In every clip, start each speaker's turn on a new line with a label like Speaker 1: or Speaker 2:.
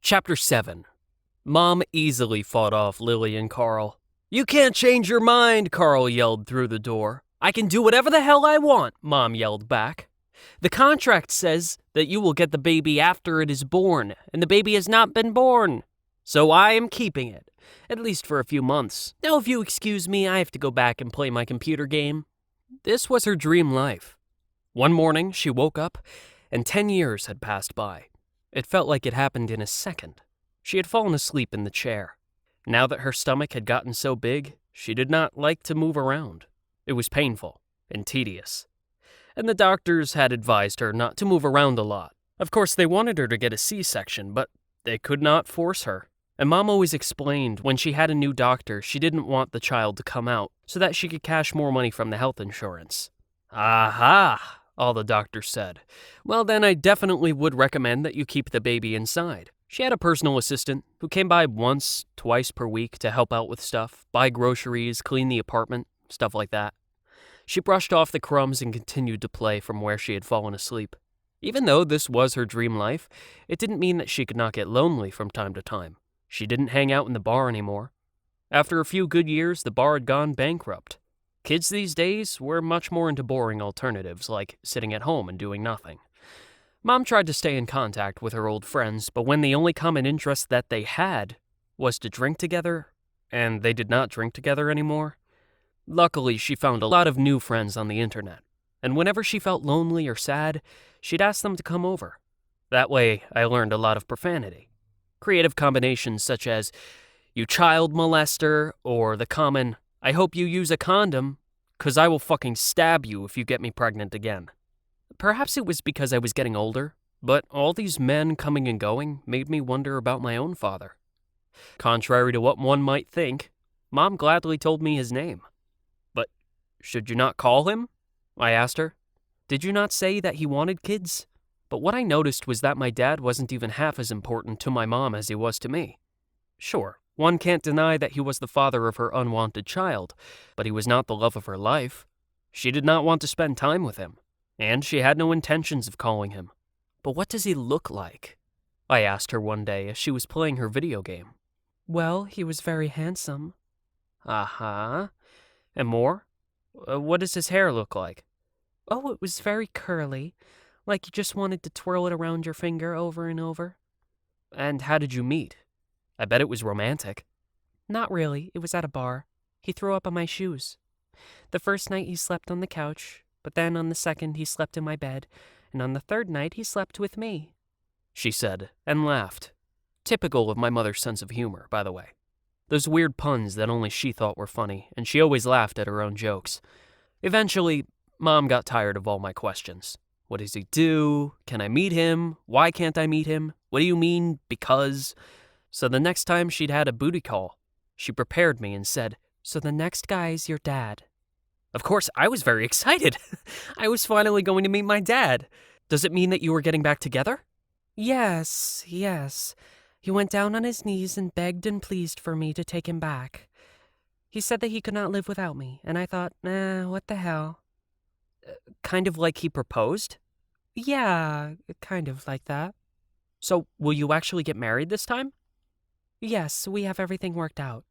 Speaker 1: Chapter 7. Mom easily fought off Lily and Carl. "You can't change your mind," Carl yelled through the door. "I can do whatever the hell I want," Mom yelled back. "The contract says that you will get the baby after it is born, and the baby has not been born. So I am keeping it, at least for a few months. Now if you excuse me, I have to go back and play my computer game." This was her dream life. One morning, she woke up, and 10 years had passed by. It felt like it happened in a second. She had fallen asleep in the chair. Now that her stomach had gotten so big, she did not like to move around. It was painful and tedious. And the doctors had advised her not to move around a lot. Of course, they wanted her to get a C-section, but they could not force her. And Mom always explained when she had a new doctor, she didn't want the child to come out so that she could cash more money from the health insurance. "Aha!" all the doctors said. "Well, then I definitely would recommend that you keep the baby inside." She had a personal assistant who came by once, twice per week to help out with stuff, buy groceries, clean the apartment, stuff like that. She brushed off the crumbs and continued to play from where she had fallen asleep. Even though this was her dream life, it didn't mean that she could not get lonely from time to time. She didn't hang out in the bar anymore. After a few good years, the bar had gone bankrupt. Kids these days were much more into boring alternatives, like sitting at home and doing nothing. Mom tried to stay in contact with her old friends, but when the only common interest that they had was to drink together, and they did not drink together anymore. Luckily, she found a lot of new friends on the internet, and whenever she felt lonely or sad, she'd ask them to come over. That way, I learned a lot of profanity. Creative combinations such as, "You child molester," or the common, "I hope you use a condom, 'cause I will fucking stab you if you get me pregnant again." Perhaps it was because I was getting older, but all these men coming and going made me wonder about my own father. Contrary to what one might think, Mom gladly told me his name. "But should you not call him?" I asked her. "Did you not say that he wanted kids?" But what I noticed was that my dad wasn't even half as important to my mom as he was to me. Sure, one can't deny that he was the father of her unwanted child, but he was not the love of her life. She did not want to spend time with him, and she had no intentions of calling him. "But what does he look like?" I asked her one day as she was playing her video game. "Well, he was very handsome." "Uh-huh. And more? What does his hair look like?" "Oh, it was very curly, like you just wanted to twirl it around your finger over and over." "And how did you meet? I bet it was romantic." "Not really. It was at a bar. He threw up on my shoes. The first night he slept on the couch, but then on the second he slept in my bed, and on the third night he slept with me," she said, and laughed. Typical of my mother's sense of humor, by the way. Those weird puns that only she thought were funny, and she always laughed at her own jokes. Eventually, Mom got tired of all my questions. What does he do? Can I meet him? Why can't I meet him? What do you mean, because? So the next time she'd had a booty call, she prepared me and said, "So the next guy's your dad." Of course, I was very excited. I was finally going to meet my dad. "Does it mean that you were getting back together?" Yes. He went down on his knees and begged and pleaded for me to take him back. He said that he could not live without me, and I thought, what the hell? Kind of like he proposed? Yeah, kind of like that. "So, will you actually get married this time?" "Yes, we have everything worked out.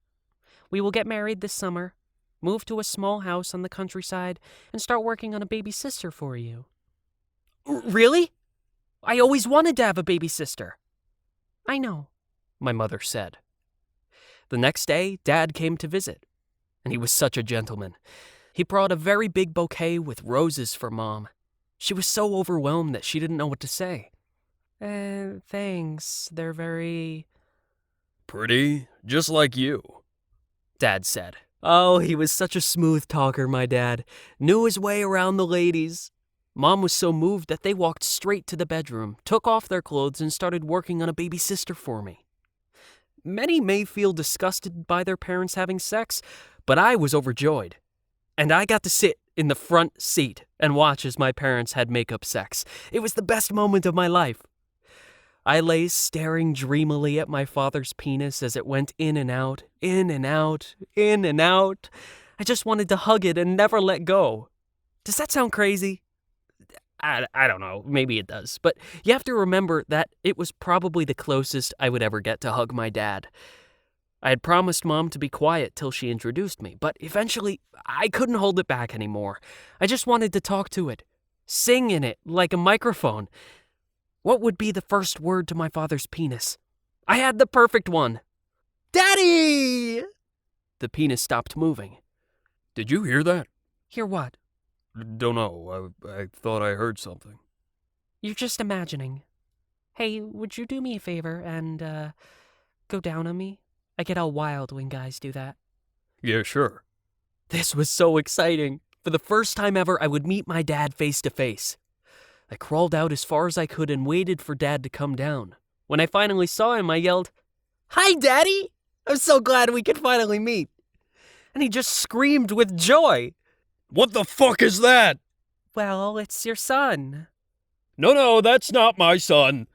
Speaker 1: We will get married this summer, move to a small house on the countryside, and start working on a baby sister for you." "Really? I always wanted to have a baby sister." "I know," my mother said. The next day, Dad came to visit, and he was such a gentleman. He brought a very big bouquet with roses for Mom. She was so overwhelmed that she didn't know what to say. Thanks. They're very..."
Speaker 2: "Pretty, just like you,"
Speaker 1: Dad said. Oh, he was such a smooth talker, my dad. Knew his way around the ladies. Mom was so moved that they walked straight to the bedroom, took off their clothes, and started working on a baby sister for me. Many may feel disgusted by their parents having sex, but I was overjoyed. And I got to sit in the front seat and watch as my parents had makeup sex. It was the best moment of my life. I lay staring dreamily at my father's penis as it went in and out, in and out, in and out. I just wanted to hug it and never let go. Does that sound crazy? I don't know, maybe it does. But you have to remember that it was probably the closest I would ever get to hug my dad. I had promised Mom to be quiet till she introduced me, but eventually I couldn't hold it back anymore. I just wanted to talk to it, sing in it like a microphone. What would be the first word to my father's penis? I had the perfect one. Daddy! The penis stopped moving.
Speaker 2: Did you hear that?
Speaker 1: Hear what?
Speaker 2: Don't know. I thought I heard something.
Speaker 1: You're just imagining. Hey, would you do me a favor and, go down on me? I get all wild when guys do that.
Speaker 2: Yeah, sure.
Speaker 1: This was so exciting. For the first time ever, I would meet my dad face to face. I crawled out as far as I could and waited for Dad to come down. When I finally saw him, I yelled, "Hi, Daddy! I'm so glad we could finally meet." And he just screamed with joy.
Speaker 2: What the fuck is that?
Speaker 1: Well, it's your son.
Speaker 2: No, that's not my son.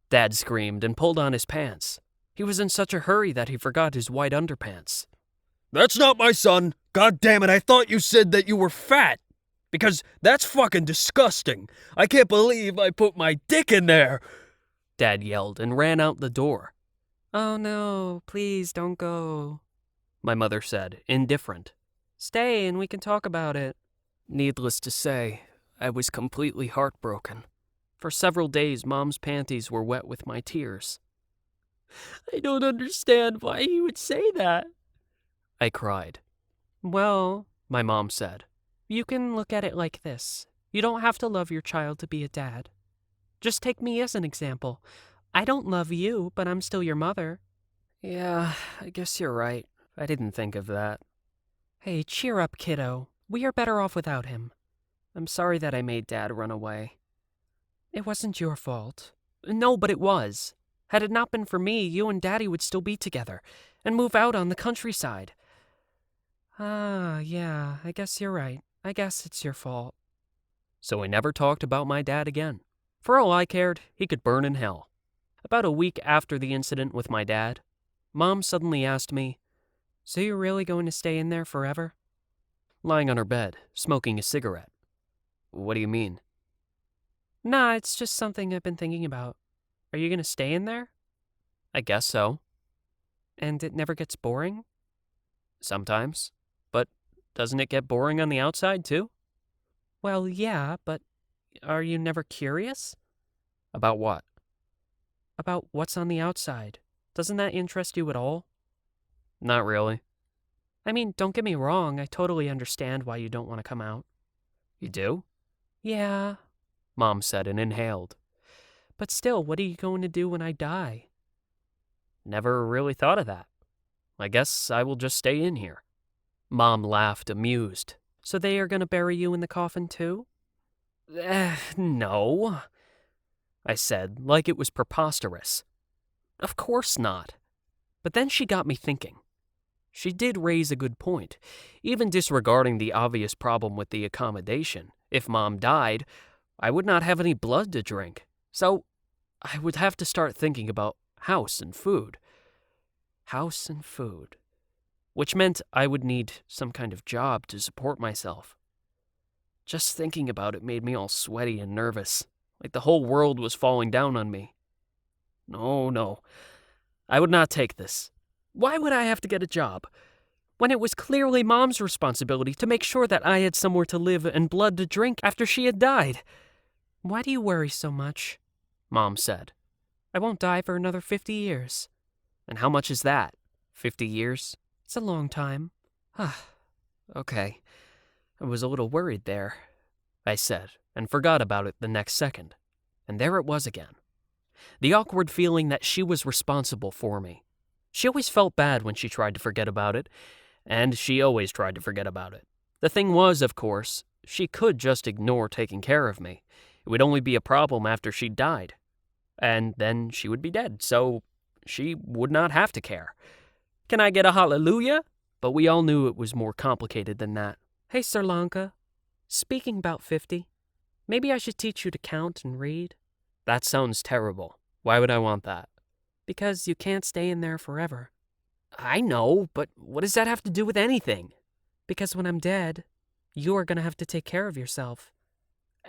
Speaker 1: Dad screamed and pulled on his pants. He was in such a hurry that he forgot his white underpants.
Speaker 2: That's not my son. God damn it, I thought you said that you were fat. Because that's fucking disgusting. I can't believe I put my dick in there.
Speaker 1: Dad yelled and ran out the door. Oh no, please don't go, my mother said, indifferent. Stay and we can talk about it. Needless to say, I was completely heartbroken. For several days, Mom's panties were wet with my tears. I don't understand why he would say that, I cried. Well, my mom said, you can look at it like this. You don't have to love your child to be a dad. Just take me as an example. I don't love you, but I'm still your mother. Yeah, I guess you're right. I didn't think of that. Hey, cheer up, kiddo. We are better off without him. I'm sorry that I made Dad run away. It wasn't your fault. No, but it was. Had it not been for me, you and Daddy would still be together and move out on the countryside. Ah, yeah, I guess you're right. I guess it's your fault. So I never talked about my dad again. For all I cared, he could burn in hell. About a week after the incident with my dad, Mom suddenly asked me, So you're really going to stay in there forever? Lying on her bed, smoking a cigarette. What do you mean? Nah, it's just something I've been thinking about. Are you going to stay in there? I guess so. And it never gets boring? Sometimes. But doesn't it get boring on the outside, too? Well, yeah, but are you never curious? About what? About what's on the outside. Doesn't that interest you at all? Not really. I mean, don't get me wrong, I totally understand why you don't want to come out. You do? Yeah, Mom said and inhaled. But still, what are you going to do when I die? Never really thought of that. I guess I will just stay in here. Mom laughed, amused. So they are going to bury you in the coffin too? No, I said, like it was preposterous. Of course not. But then she got me thinking. She did raise a good point. Even disregarding the obvious problem with the accommodation, if Mom died, I would not have any blood to drink. So I would have to start thinking about house and food. House and food. Which meant I would need some kind of job to support myself. Just thinking about it made me all sweaty and nervous, like the whole world was falling down on me. No. I would not take this. Why would I have to get a job? When it was clearly Mom's responsibility to make sure that I had somewhere to live and blood to drink after she had died. Why do you worry so much? Mom said. I won't die for another 50 years. And how much is that? 50 years? It's a long time. Okay. I was a little worried there, I said, and forgot about it the next second. And there it was again. The awkward feeling that she was responsible for me. She always felt bad when she tried to forget about it, and she always tried to forget about it. The thing was, of course, she could just ignore taking care of me. It would only be a problem after she died. And then she would be dead, so she would not have to care. Can I get a hallelujah? But we all knew it was more complicated than that. Hey, Sir Lanka. Speaking about 50, maybe I should teach you to count and read. That sounds terrible. Why would I want that? Because you can't stay in there forever. I know, but what does that have to do with anything? Because when I'm dead, you are going to have to take care of yourself.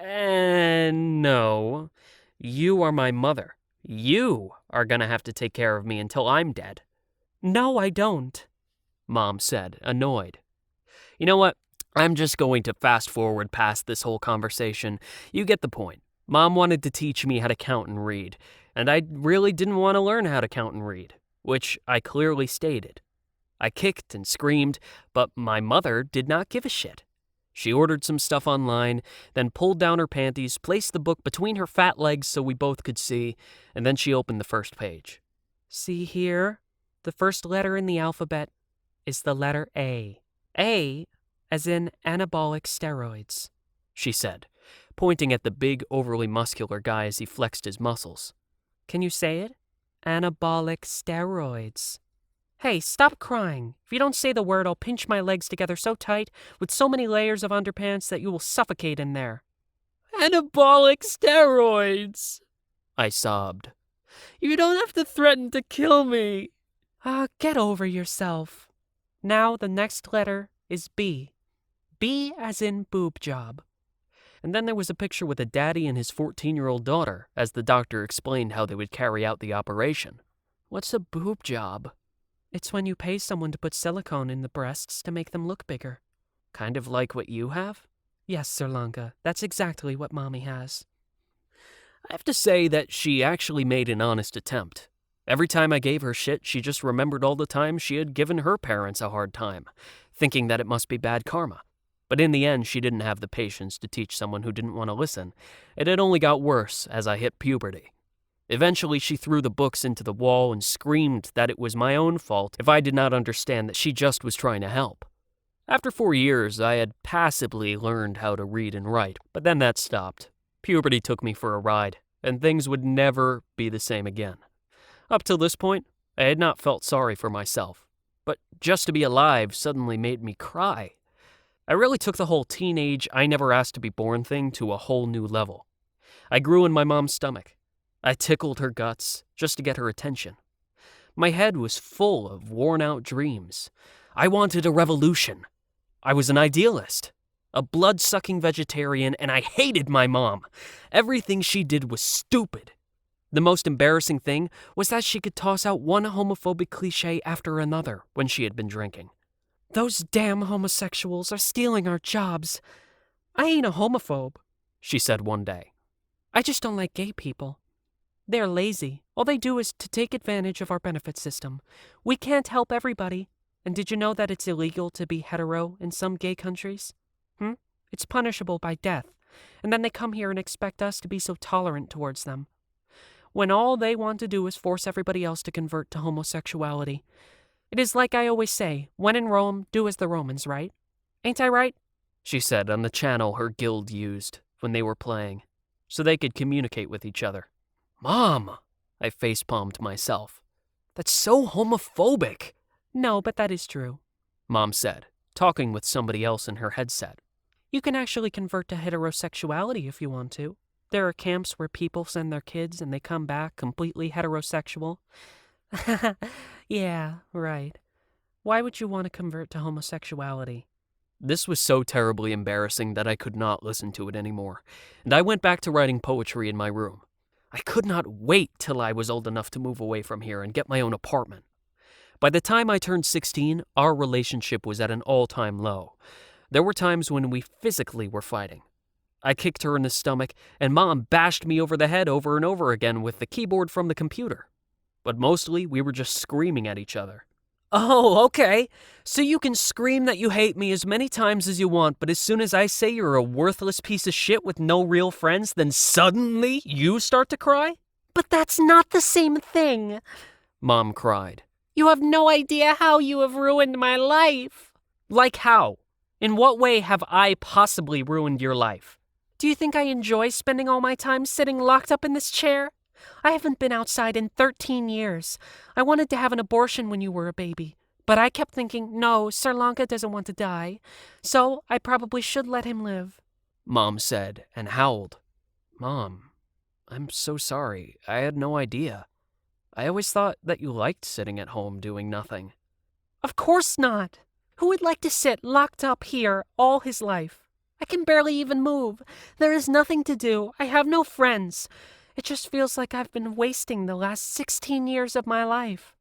Speaker 1: No. You are my mother. You are gonna have to take care of me until I'm dead. No, I don't, Mom said, annoyed. You know what? I'm just going to fast forward past this whole conversation. You get the point. Mom wanted to teach me how to count and read, and I really didn't want to learn how to count and read, which I clearly stated. I kicked and screamed, but my mother did not give a shit. She ordered some stuff online, then pulled down her panties, placed the book between her fat legs so we both could see, and then she opened the first page. See here? The first letter in the alphabet is the letter A. A as in anabolic steroids, she said, pointing at the big, overly muscular guy as he flexed his muscles. Can you say it? Anabolic steroids. Hey, stop crying. If you don't say the word, I'll pinch my legs together so tight with so many layers of underpants that you will suffocate in there. Anabolic steroids, I sobbed. You don't have to threaten to kill me. Get over yourself. Now the next letter is B. B as in boob job. And then there was a picture with a daddy and his 14-year-old daughter as the doctor explained how they would carry out the operation. What's a boob job? It's when you pay someone to put silicone in the breasts to make them look bigger. Kind of like what you have? Yes, Sir Lanka. That's exactly what Mommy has. I have to say that she actually made an honest attempt. Every time I gave her shit, she just remembered all the times she had given her parents a hard time, thinking that it must be bad karma. But in the end, she didn't have the patience to teach someone who didn't want to listen. It had only got worse as I hit puberty. Eventually, she threw the books into the wall and screamed that it was my own fault if I did not understand that she just was trying to help. After 4 years, I had passively learned how to read and write, but then that stopped. Puberty took me for a ride, and things would never be the same again. Up till this point, I had not felt sorry for myself, but just to be alive suddenly made me cry. I really took the whole teenage I never asked to be born thing to a whole new level. I grew in my mom's stomach. I tickled her guts just to get her attention. My head was full of worn-out dreams. I wanted a revolution. I was an idealist, a blood-sucking vegetarian, and I hated my mom. Everything she did was stupid. The most embarrassing thing was that she could toss out one homophobic cliché after another when she had been drinking. Those damn homosexuals are stealing our jobs. I ain't a homophobe, she said one day. I just don't like gay people. They're lazy. All they do is to take advantage of our benefit system. We can't help everybody. And did you know that it's illegal to be hetero in some gay countries? It's punishable by death. And then they come here and expect us to be so tolerant towards them, when all they want to do is force everybody else to convert to homosexuality. It is like I always say, when in Rome, do as the Romans, right? Ain't I right? She said on the channel her guild used when they were playing, so they could communicate with each other. Mom, I facepalmed myself. That's so homophobic. No, but that is true, Mom said, talking with somebody else in her headset. You can actually convert to heterosexuality if you want to. There are camps where people send their kids and they come back completely heterosexual. Yeah, right. Why would you want to convert to homosexuality? This was so terribly embarrassing that I could not listen to it anymore, and I went back to writing poetry in my room. I could not wait till I was old enough to move away from here and get my own apartment. By the time I turned 16, our relationship was at an all-time low. There were times when we physically were fighting. I kicked her in the stomach, and Mom bashed me over the head over and over again with the keyboard from the computer. But mostly, we were just screaming at each other. Oh, okay. So you can scream that you hate me as many times as you want, but as soon as I say you're a worthless piece of shit with no real friends, then suddenly you start to cry? But that's not the same thing, Mom cried. You have no idea how you have ruined my life. Like how? In what way have I possibly ruined your life? Do you think I enjoy spending all my time sitting locked up in this chair? I haven't been outside in 13 years. I wanted to have an abortion when you were a baby, but I kept thinking, no, Sir Lanka doesn't want to die, so I probably should let him live, Mom said and howled. Mom, I'm so sorry. I had no idea. I always thought that you liked sitting at home doing nothing. Of course not. Who would like to sit locked up here all his life? I can barely even move. There is nothing to do. I have no friends. It just feels like I've been wasting the last 16 years of my life.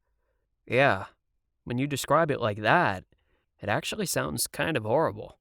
Speaker 1: Yeah, when you describe it like that, it actually sounds kind of horrible.